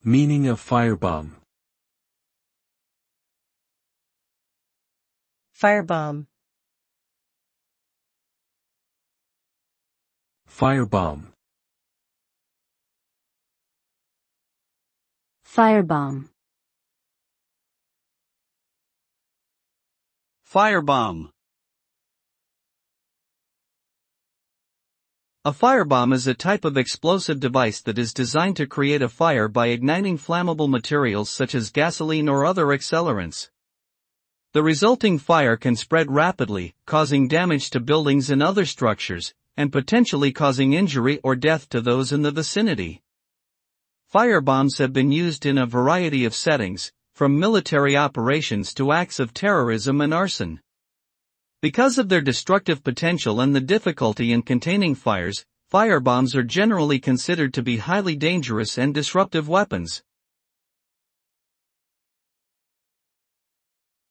Meaning of firebomb. Firebomb. Firebomb. Firebomb. Firebomb. A firebomb is a type of explosive device that is designed to create a fire by igniting flammable materials such as gasoline or other accelerants. The resulting fire can spread rapidly, causing damage to buildings and other structures, and potentially causing injury or death to those in the vicinity. Firebombs have been used in a variety of settings, from military operations to acts of terrorism and arson. Because of their destructive potential and the difficulty in containing fires, firebombs are generally considered to be highly dangerous and disruptive weapons.